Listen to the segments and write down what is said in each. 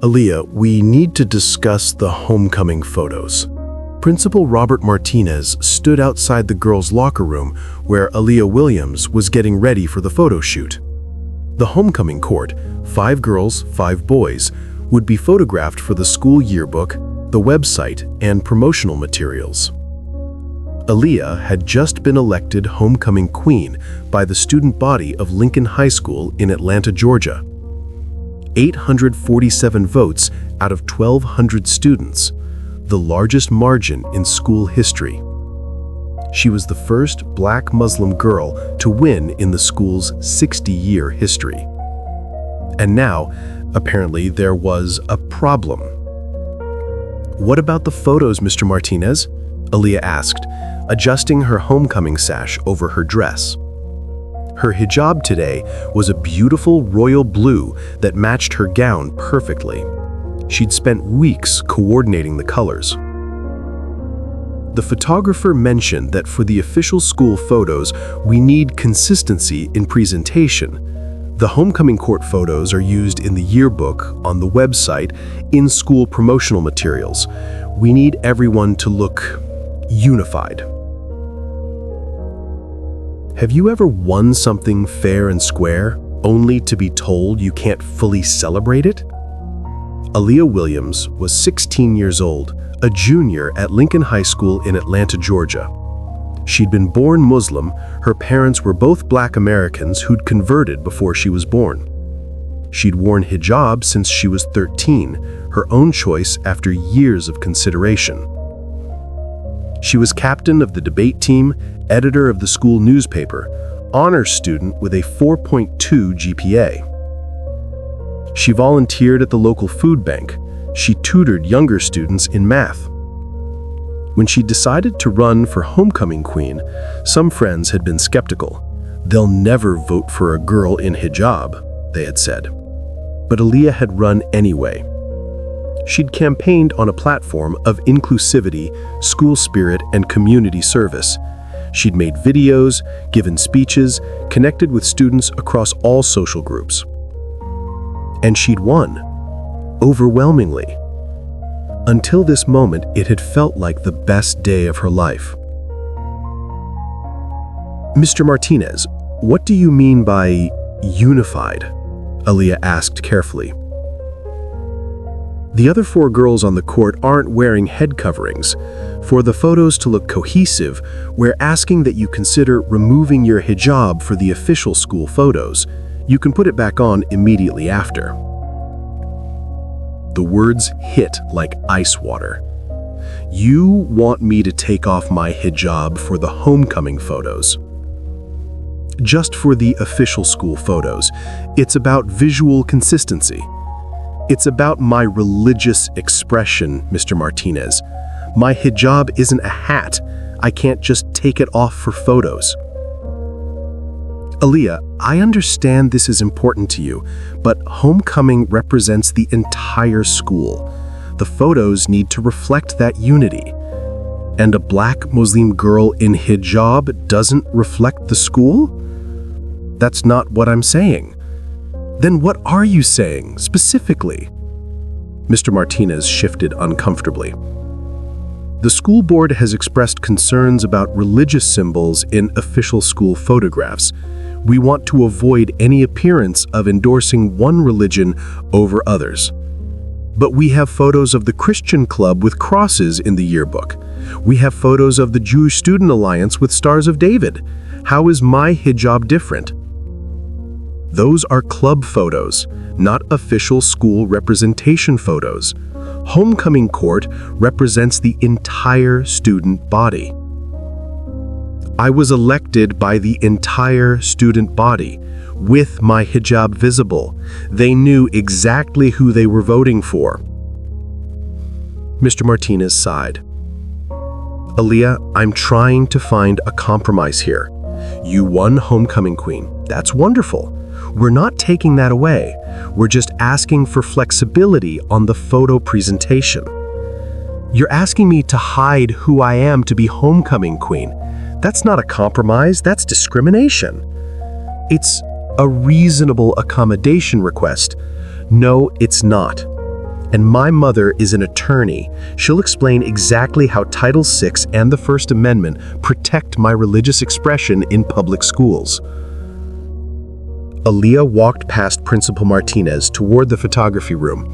Aaliyah, we need to discuss the homecoming photos. Principal Robert Martinez stood outside the girls' locker room where Aaliyah Williams was getting ready for the photo shoot. The homecoming court, 5 girls, 5 boys, would be photographed for the school yearbook, the website, and promotional materials. Aaliyah had just been elected homecoming queen by the student body of Lincoln High School in Atlanta, Georgia. 847 votes out of 1,200 students, the largest margin in school history. She was the first Black Muslim girl to win in the school's 60-year history. And now, apparently, there was a problem. "What about the photos, Mr. Martinez?" Aaliyah asked, adjusting her homecoming sash over her dress. Her hijab today was a beautiful royal blue that matched her gown perfectly. She'd spent weeks coordinating the colors. The photographer mentioned that for the official school photos, we need consistency in presentation. The homecoming court photos are used in the yearbook, on the website, in school promotional materials. We need everyone to look unified. Have you ever won something fair and square, only to be told you can't fully celebrate it? Aaliyah Williams was 16 years old, a junior at Lincoln High School in Atlanta, Georgia. She'd been born Muslim. Her parents were both Black Americans who'd converted before she was born. She'd worn hijab since she was 13, her own choice after years of consideration. She was captain of the debate team, editor of the school newspaper, honors student with a 4.2 GPA. She volunteered at the local food bank. She tutored younger students in math. When she decided to run for homecoming queen, some friends had been skeptical. "They'll never vote for a girl in hijab," they had said. But Aaliyah had run anyway. She'd campaigned on a platform of inclusivity, school spirit, and community service. She'd made videos, given speeches, connected with students across all social groups. And she'd won, overwhelmingly. Until this moment, it had felt like the best day of her life. "Mr. Martinez, what do you mean by unified?" Aaliyah asked carefully. "The other 4 girls on the court aren't wearing head coverings. For the photos to look cohesive, we're asking that you consider removing your hijab for the official school photos. You can put it back on immediately after." The words hit like ice water. "You want me to take off my hijab for the homecoming photos?" "Just for the official school photos. It's about visual consistency. It's about my religious expression, Mr. Martinez. My hijab isn't a hat. I can't just take it off for photos." "Aaliyah, I understand this is important to you, but homecoming represents the entire school. The photos need to reflect that unity. And a Black Muslim girl in hijab doesn't reflect the school? That's not what I'm saying. Then what are you saying, specifically?" Mr. Martinez shifted uncomfortably. "The school board has expressed concerns about religious symbols in official school photographs. We want to avoid any appearance of endorsing one religion over others. But we have photos of the Christian club with crosses in the yearbook. We have photos of the Jewish Student Alliance with Stars of David. How is my hijab different?" "Those are club photos, not official school representation photos. Homecoming court represents the entire student body." "I was elected by the entire student body, with my hijab visible. They knew exactly who they were voting for." Mr. Martinez sighed. "Aaliyah, I'm trying to find a compromise here. You won homecoming queen. That's wonderful. We're not taking that away. We're just asking for flexibility on the photo presentation. You're asking me to hide who I am to be homecoming queen. That's not a compromise, that's discrimination. It's a reasonable accommodation request. No, it's not. And my mother is an attorney. She'll explain exactly how Title VI and the First Amendment protect my religious expression in public schools. Aaliyah walked past Principal Martinez toward the photography room.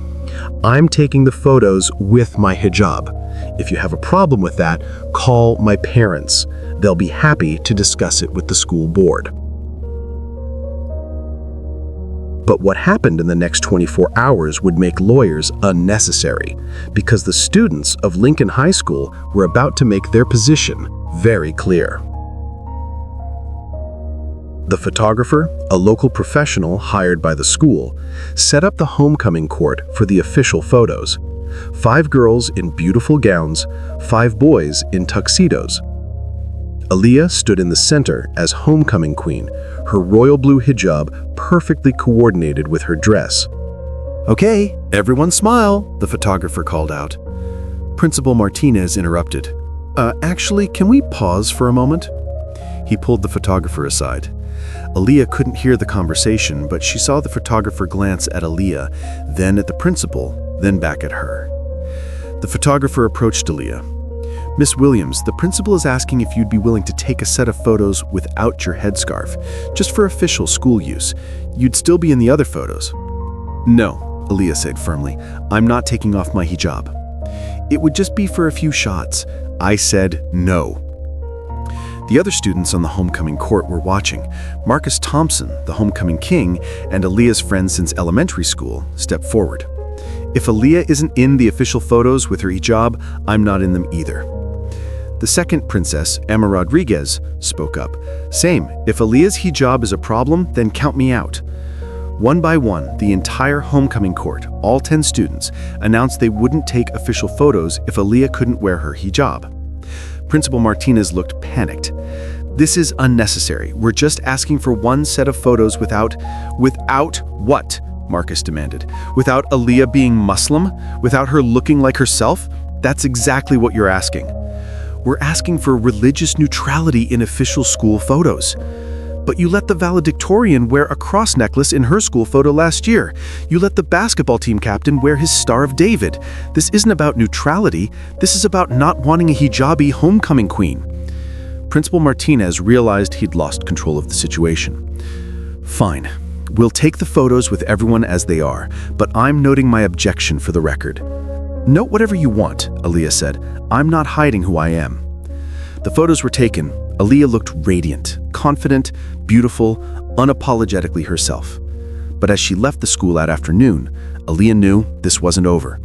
I'm taking the photos with my hijab. If you have a problem with that, call my parents. They'll be happy to discuss it with the school board. But what happened in the next 24 hours would make lawyers unnecessary, because the students of Lincoln High School were about to make their position very clear. The photographer, a local professional hired by the school, set up the homecoming court for the official photos. 5 girls in beautiful gowns, 5 boys in tuxedos. Aaliyah stood in the center as homecoming queen, her royal blue hijab perfectly coordinated with her dress. "Okay, everyone smile," the photographer called out. Principal Martinez interrupted. Actually, can we pause for a moment?" He pulled the photographer aside. Aaliyah couldn't hear the conversation, but she saw the photographer glance at Aaliyah, then at the principal, then back at her. The photographer approached Aaliyah. "Miss Williams, the principal is asking if you'd be willing to take a set of photos without your headscarf, just for official school use. You'd still be in the other photos." "No," Aaliyah said firmly. "I'm not taking off my hijab. It would just be for a few shots." I said no. The other students on the homecoming court were watching. Marcus Thompson, the homecoming king, and Aaliyah's friend since elementary school, stepped forward. "If Aaliyah isn't in the official photos with her hijab, I'm not in them either." The second princess, Emma Rodriguez, spoke up. "Same, if Aaliyah's hijab is a problem, then count me out." One by one, the entire homecoming court, all 10 students, announced they wouldn't take official photos if Aaliyah couldn't wear her hijab. Principal Martinez looked panicked. "This is unnecessary. We're just asking for one set of photos without what?" Marcus demanded. "Without Aaliyah being Muslim? Without her looking like herself? That's exactly what you're asking. We're asking for religious neutrality in official school photos. But you let the valedictorian wear a cross necklace in her school photo last year. You let the basketball team captain wear his Star of David. This isn't about neutrality. This is about not wanting a hijabi homecoming queen." Principal Martinez realized he'd lost control of the situation. "Fine. We'll take the photos with everyone as they are, but I'm noting my objection for the record." "Note whatever you want," Aaliyah said. "I'm not hiding who I am." The photos were taken. Aaliyah looked radiant, confident, beautiful, unapologetically herself. But as she left the school that afternoon, Aaliyah knew this wasn't over.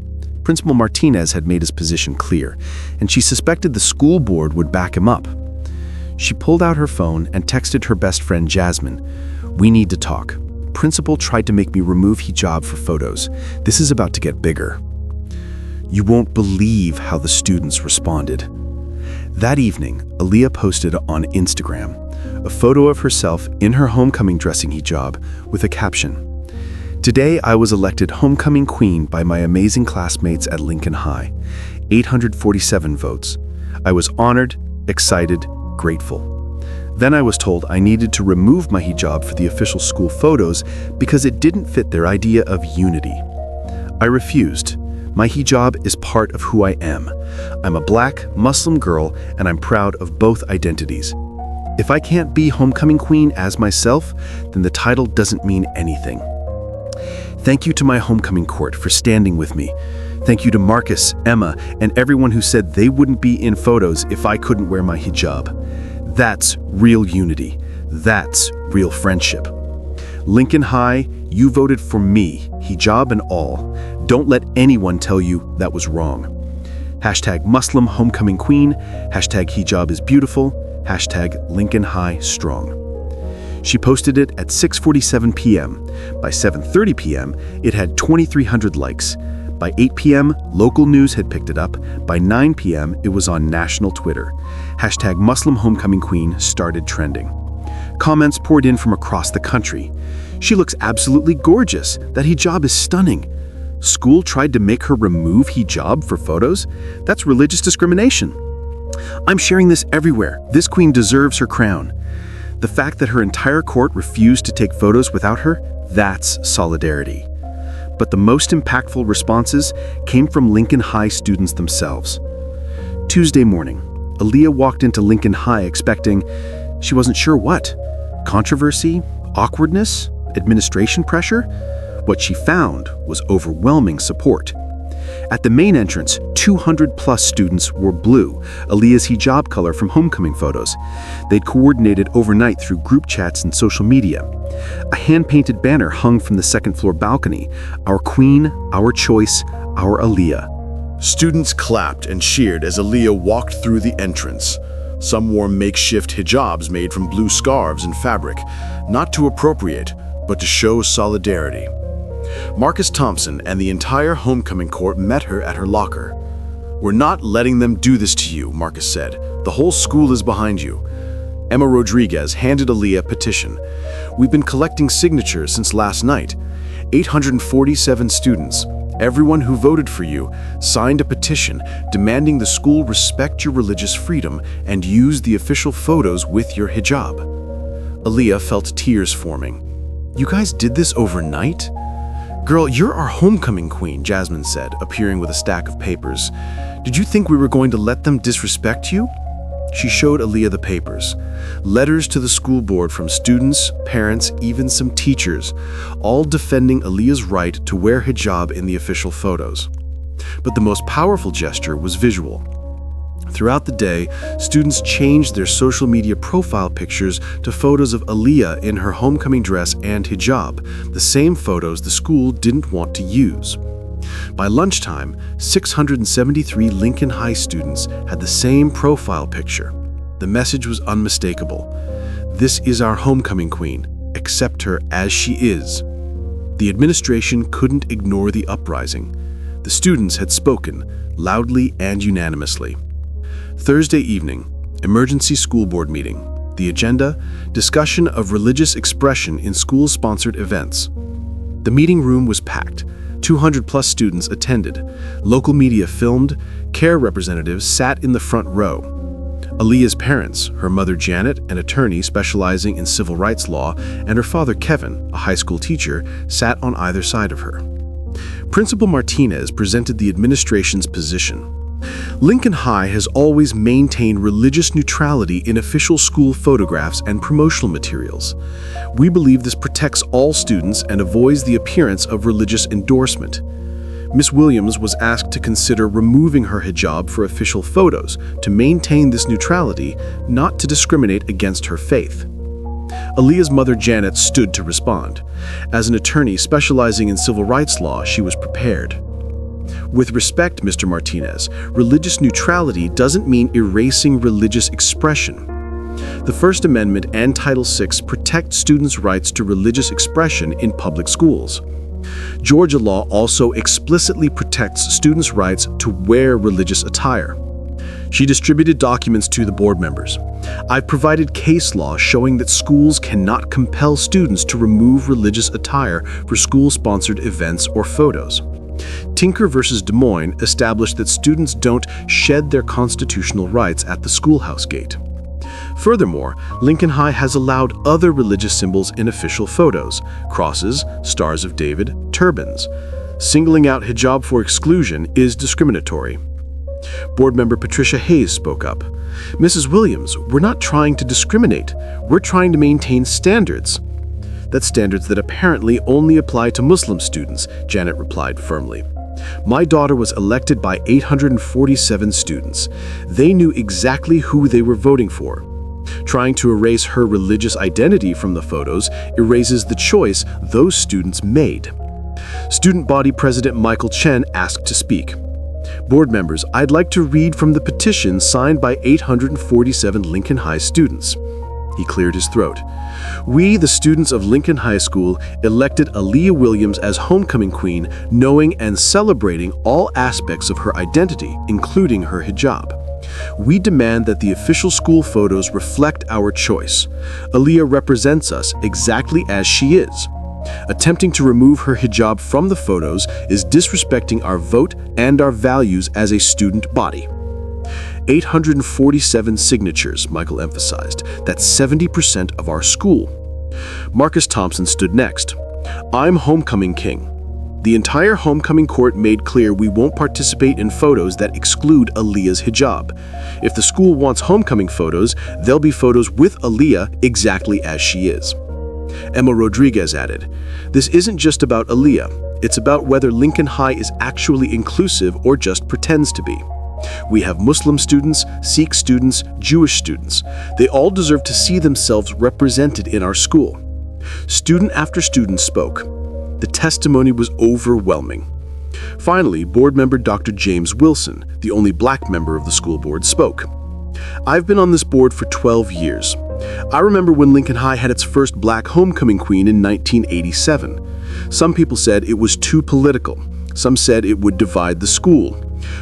Principal Martinez had made his position clear, and she suspected the school board would back him up. She pulled out her phone and texted her best friend Jasmine. "We need to talk. Principal tried to make me remove hijab for photos. This is about to get bigger." You won't believe how the students responded. That evening, Aaliyah posted on Instagram a photo of herself in her homecoming dressing hijab with a caption, "Today I was elected homecoming queen by my amazing classmates at Lincoln High. 847 votes. I was honored, excited, grateful. Then I was told I needed to remove my hijab for the official school photos because it didn't fit their idea of unity. I refused. My hijab is part of who I am. I'm a black Muslim girl and I'm proud of both identities. If I can't be homecoming queen as myself, then the title doesn't mean anything. Thank you to my homecoming court for standing with me. Thank you to Marcus, Emma, and everyone who said they wouldn't be in photos if I couldn't wear my hijab. That's real unity. That's real friendship. Lincoln High, you voted for me, hijab and all. Don't let anyone tell you that was wrong. Hashtag Muslim homecoming queen, hashtag hijab is beautiful, hashtag Lincoln High strong." She posted it at 6:47 p.m. By 7:30 p.m., it had 2,300 likes. By 8 p.m., local news had picked it up. By 9 p.m., it was on national Twitter. Hashtag Muslim homecoming queen started trending. Comments poured in from across the country. "She looks absolutely gorgeous. That hijab is stunning. School tried to make her remove hijab for photos? That's religious discrimination. I'm sharing this everywhere. This queen deserves her crown. The fact that her entire court refused to take photos without her, that's solidarity. But the most impactful responses came from Lincoln High students themselves. Tuesday morning, Aaliyah walked into Lincoln High expecting, she wasn't sure what. Controversy? Awkwardness? Administration pressure? What she found was overwhelming support. At the main entrance, 200-plus students wore blue, Aaliyah's hijab color from homecoming photos. They'd coordinated overnight through group chats and social media. A hand-painted banner hung from the second-floor balcony, "Our Queen, Our Choice, Our Aaliyah." Students clapped and cheered as Aaliyah walked through the entrance. Some wore makeshift hijabs made from blue scarves and fabric, not to appropriate, but to show solidarity. Marcus Thompson and the entire homecoming court met her at her locker. "We're not letting them do this to you," Marcus said. "The whole school is behind you." Emma Rodriguez handed Aaliyah a petition. "We've been collecting signatures since last night. 847 students, everyone who voted for you, signed a petition demanding the school respect your religious freedom and use the official photos with your hijab." Aaliyah felt tears forming. "You guys did this overnight?" "Girl, you're our homecoming queen," Jasmine said, appearing with a stack of papers. "Did you think we were going to let them disrespect you?" She showed Aaliyah the papers. Letters to the school board from students, parents, even some teachers, all defending Aaliyah's right to wear hijab in the official photos. But the most powerful gesture was visual. Throughout the day, students changed their social media profile pictures to photos of Aaliyah in her homecoming dress and hijab, the same photos the school didn't want to use. By lunchtime, 673 Lincoln High students had the same profile picture. The message was unmistakable. This is our homecoming queen. Accept her as she is. The administration couldn't ignore the uprising. The students had spoken, loudly and unanimously. Thursday evening, emergency school board meeting. The agenda, discussion of religious expression in school-sponsored events. The meeting room was packed. 200-plus students attended. Local media filmed. Care representatives sat in the front row. Aaliyah's parents, her mother Janet, an attorney specializing in civil rights law, and her father Kevin, a high school teacher, sat on either side of her. Principal Martinez presented the administration's position. Lincoln High has always maintained religious neutrality in official school photographs and promotional materials. We believe this protects all students and avoids the appearance of religious endorsement. Ms. Williams was asked to consider removing her hijab for official photos to maintain this neutrality, not to discriminate against her faith. Aaliyah's mother Janet stood to respond. As an attorney specializing in civil rights law, she was prepared. "With respect, Mr. Martinez, religious neutrality doesn't mean erasing religious expression. The First Amendment and Title VI protect students' rights to religious expression in public schools. Georgia law also explicitly protects students' rights to wear religious attire." She distributed documents to the board members. "I've provided case law showing that schools cannot compel students to remove religious attire for school-sponsored events or photos. Tinker versus Des Moines established that students don't shed their constitutional rights at the schoolhouse gate. Furthermore, Lincoln High has allowed other religious symbols in official photos: crosses, stars of David, turbans. Singling out hijab for exclusion is discriminatory." Board member Patricia Hayes spoke up. "Mrs. Williams, we're not trying to discriminate. We're trying to maintain standards." "That's standards that apparently only apply to Muslim students," Janet replied firmly. "My daughter was elected by 847 students. They knew exactly who they were voting for. Trying to erase her religious identity from the photos erases the choice those students made." Student body president Michael Chen asked to speak. "Board members, I'd like to read from the petition signed by 847 Lincoln High students." He cleared his throat. "We, the students of Lincoln High School, elected Aaliyah Williams as homecoming queen, knowing and celebrating all aspects of her identity, including her hijab. We demand that the official school photos reflect our choice. Aaliyah represents us exactly as she is. Attempting to remove her hijab from the photos is disrespecting our vote and our values as a student body." 847 signatures, Michael emphasized. That's 70% of our school. Marcus Thompson stood next. "I'm homecoming king. The entire homecoming court made clear we won't participate in photos that exclude Aaliyah's hijab. If the school wants homecoming photos, there'll be photos with Aaliyah exactly as she is. Emma Rodriguez added, "This isn't just about Aaliyah. It's about whether Lincoln High is actually inclusive or just pretends to be. We have Muslim students, Sikh students, Jewish students. They all deserve to see themselves represented in our school." Student after student spoke. The testimony was overwhelming. Finally, board member Dr. James Wilson, the only black member of the school board, spoke. "I've been on this board for 12 years. I remember when Lincoln High had its first black homecoming queen in 1987. Some people said it was too political. Some said it would divide the school.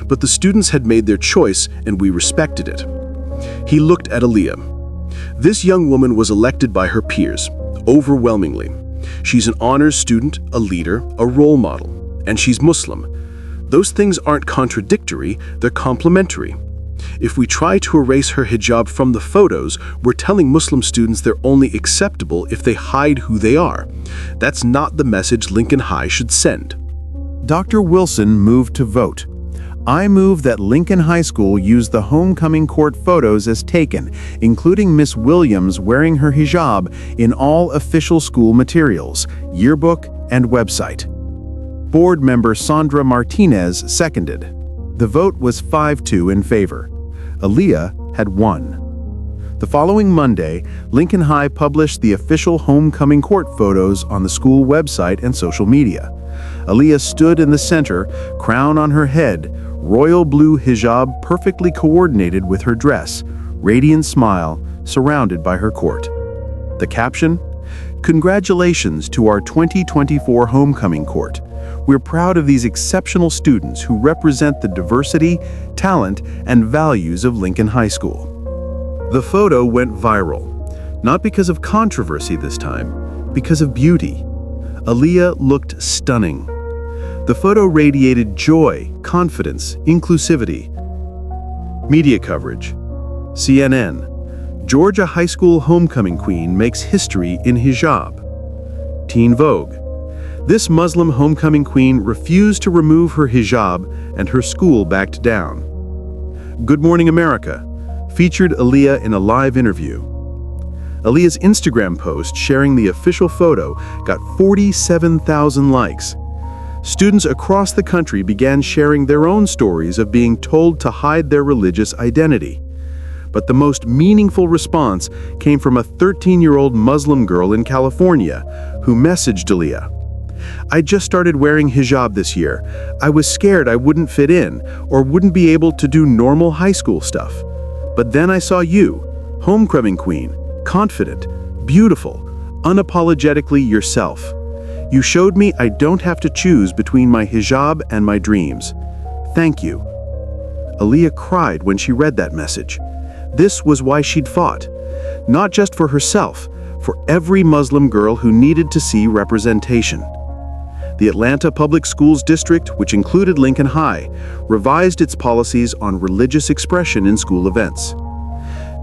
But the students had made their choice, and we respected it." He looked at Aaliyah. This young woman was elected by her peers, overwhelmingly. She's an honors student, a leader, a role model, and she's Muslim. Those things aren't contradictory, they're complementary. If we try to erase her hijab from the photos, we're telling Muslim students they're only acceptable if they hide who they are. That's not the message Lincoln High should send. Dr. Wilson moved to vote. "I move that Lincoln High School use the homecoming court photos as taken, including Miss Williams wearing her hijab, in all official school materials, yearbook, and website." Board member Sandra Martinez seconded. The vote was 5-2 in favor. Aaliyah had won. The following Monday, Lincoln High published the official homecoming court photos on the school website and social media. Aaliyah stood in the center, crown on her head, royal blue hijab perfectly coordinated with her dress, radiant smile, surrounded by her court. The caption? "Congratulations to our 2024 homecoming court. We're proud of these exceptional students who represent the diversity, talent, and values of Lincoln High School." The photo went viral, not because of controversy this time, because of beauty. Aaliyah looked stunning. The photo radiated joy, confidence, inclusivity. Media coverage. CNN. Georgia High School homecoming queen makes history in hijab. Teen Vogue. This Muslim homecoming queen refused to remove her hijab and her school backed down. Good Morning America featured Aaliyah in a live interview. Aaliyah's Instagram post sharing the official photo got 47,000 likes. Students across the country began sharing their own stories of being told to hide their religious identity. But the most meaningful response came from a 13-year-old Muslim girl in California who messaged Aaliyah. "I just started wearing hijab this year. I was scared I wouldn't fit in or wouldn't be able to do normal high school stuff. But then I saw you, homecoming queen, confident, beautiful, unapologetically yourself. You showed me I don't have to choose between my hijab and my dreams. Thank you." Aaliyah cried when she read that message. This was why she'd fought, not just for herself, for every Muslim girl who needed to see representation. The Atlanta Public Schools District, which included Lincoln High, revised its policies on religious expression in school events.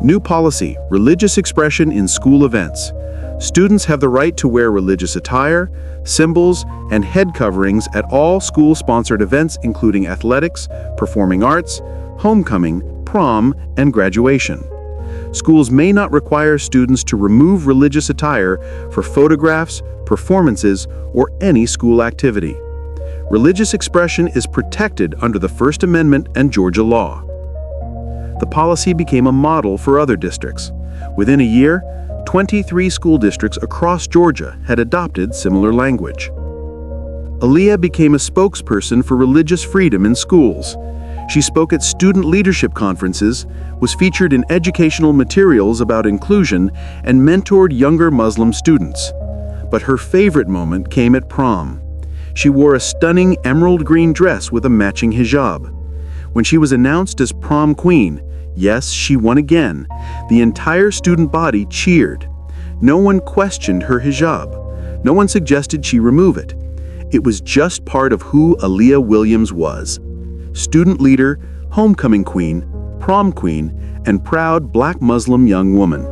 New policy, religious expression in school events. Students have the right to wear religious attire, symbols, and head coverings at all school-sponsored events including athletics, performing arts, homecoming, prom, and graduation. Schools may not require students to remove religious attire for photographs, performances, or any school activity. Religious expression is protected under the First Amendment and Georgia law. The policy became a model for other districts. Within a year, 23 school districts across Georgia had adopted similar language. Aaliyah became a spokesperson for religious freedom in schools. She spoke at student leadership conferences, was featured in educational materials about inclusion, and mentored younger Muslim students. But her favorite moment came at prom. She wore a stunning emerald green dress with a matching hijab. When she was announced as prom queen, yes, she won again, the entire student body cheered. No one questioned her hijab. No one suggested she remove it. It was just part of who Aaliyah Williams was. Student leader, homecoming queen, prom queen, and proud Black Muslim young woman.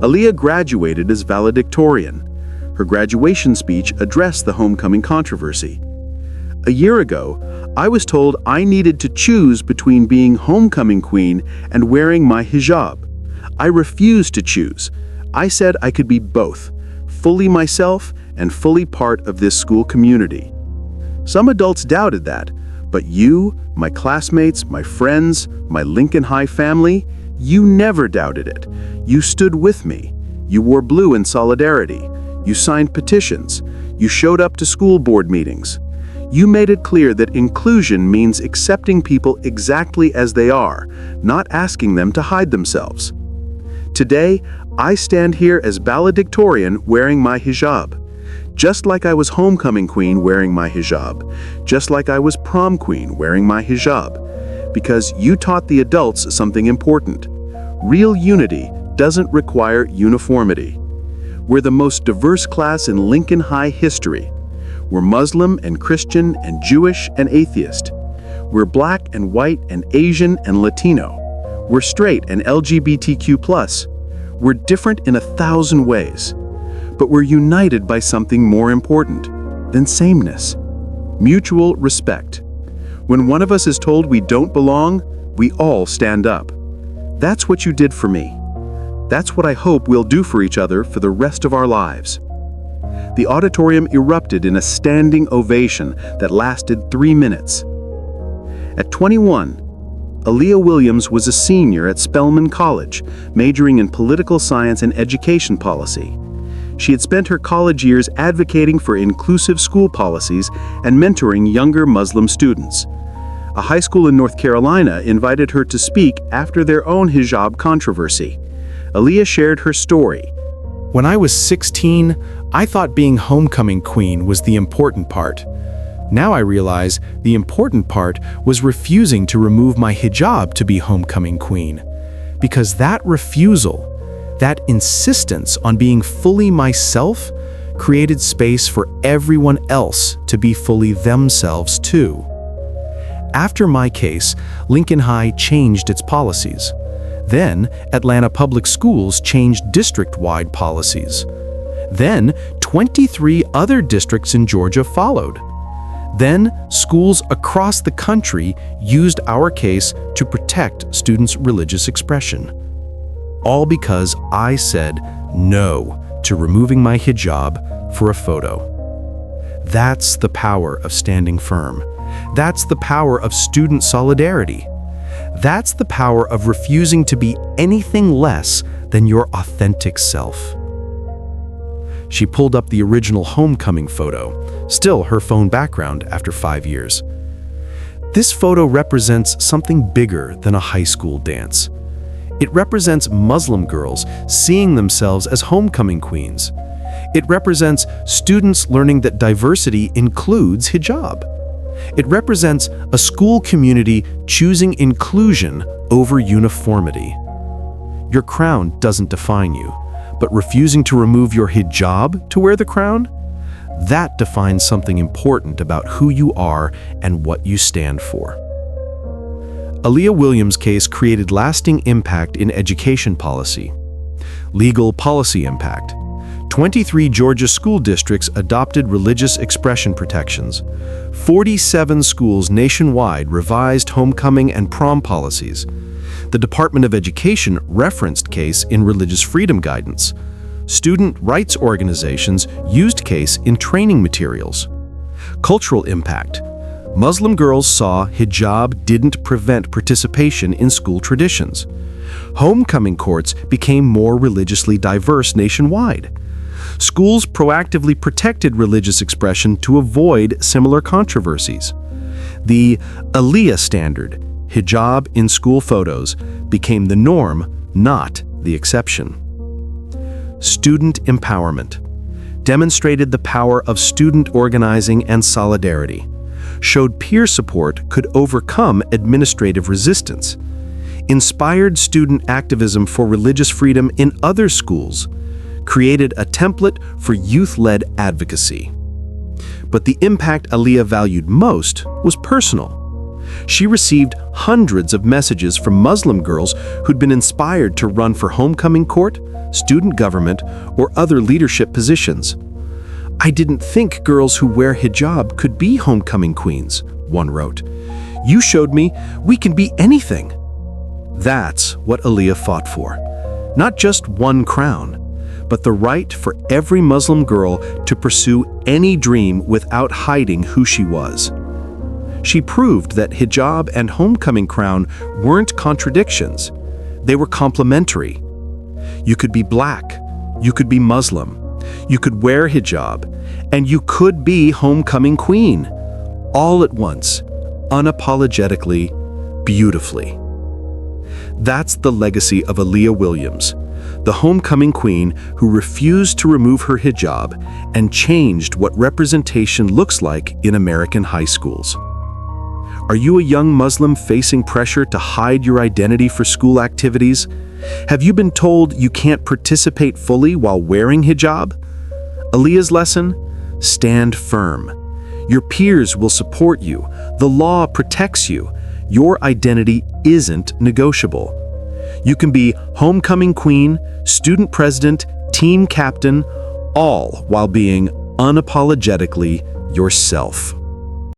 Aaliyah graduated as valedictorian. Her graduation speech addressed the homecoming controversy. A year ago, I was told I needed to choose between being homecoming queen and wearing my hijab. I refused to choose. I said I could be both, fully myself and fully part of this school community. Some adults doubted that, but you, my classmates, my friends, my Lincoln High family, you never doubted it. You stood with me. You wore blue in solidarity. You signed petitions. You showed up to school board meetings. You made it clear that inclusion means accepting people exactly as they are, not asking them to hide themselves. Today, I stand here as valedictorian wearing my hijab. Just like I was homecoming queen wearing my hijab. Just like I was prom queen wearing my hijab. Because you taught the adults something important. Real unity doesn't require uniformity. We're the most diverse class in Lincoln High history. We're Muslim and Christian and Jewish and atheist. We're black and white and Asian and Latino. We're straight and LGBTQ+. We're different in 1,000 ways. But we're united by something more important than sameness. Mutual respect. When one of us is told we don't belong, we all stand up. That's what you did for me. That's what I hope we'll do for each other for the rest of our lives. The auditorium erupted in a standing ovation that lasted 3 minutes. At 21, Aaliyah Williams was a senior at Spelman College, majoring in political science and education policy. She had spent her college years advocating for inclusive school policies and mentoring younger Muslim students. A high school in North Carolina invited her to speak after their own hijab controversy. Aaliyah shared her story. When I was 16, I thought being homecoming queen was the important part. Now I realize the important part was refusing to remove my hijab to be homecoming queen. Because that refusal, that insistence on being fully myself, created space for everyone else to be fully themselves too. After my case, Lincoln High changed its policies. Then, Atlanta Public Schools changed district-wide policies. Then, 23 other districts in Georgia followed. Then, schools across the country used our case to protect students' religious expression. All because I said no to removing my hijab for a photo. That's the power of standing firm. That's the power of student solidarity. That's the power of refusing to be anything less than your authentic self. She pulled up the original homecoming photo, still her phone background after 5 years. This photo represents something bigger than a high school dance. It represents Muslim girls seeing themselves as homecoming queens. It represents students learning that diversity includes hijab. It represents a school community choosing inclusion over uniformity. Your crown doesn't define you, but refusing to remove your hijab to wear the crown? That defines something important about who you are and what you stand for. Aaliyah Williams' case created lasting impact in education policy. Legal policy impact. 23 Georgia school districts adopted religious expression protections. 47 schools nationwide revised homecoming and prom policies. The Department of Education referenced case in religious freedom guidance. Student rights organizations used case in training materials. Cultural impact. Muslim girls saw hijab didn't prevent participation in school traditions. Homecoming courts became more religiously diverse nationwide. Schools proactively protected religious expression to avoid similar controversies. The Aaliyah standard, hijab in school photos, became the norm, not the exception. Student empowerment demonstrated the power of student organizing and solidarity, showed peer support could overcome administrative resistance, inspired student activism for religious freedom in other schools, created a template for youth-led advocacy. But the impact Aaliyah valued most was personal. She received hundreds of messages from Muslim girls who'd been inspired to run for homecoming court, student government, or other leadership positions. "I didn't think girls who wear hijab could be homecoming queens," one wrote. "You showed me we can be anything." That's what Aaliyah fought for. Not just one crown, but the right for every Muslim girl to pursue any dream without hiding who she was. She proved that hijab and homecoming crown weren't contradictions. They were complementary. You could be black, you could be Muslim, you could wear hijab, and you could be homecoming queen, all at once, unapologetically, beautifully. That's the legacy of Aaliyah Williams, the homecoming queen who refused to remove her hijab and changed what representation looks like in American high schools. Are you a young Muslim facing pressure to hide your identity for school activities? Have you been told you can't participate fully while wearing hijab? Aaliyah's lesson? Stand firm. Your peers will support you. The law protects you. Your identity isn't negotiable. You can be homecoming queen, student president, team captain, all while being unapologetically yourself.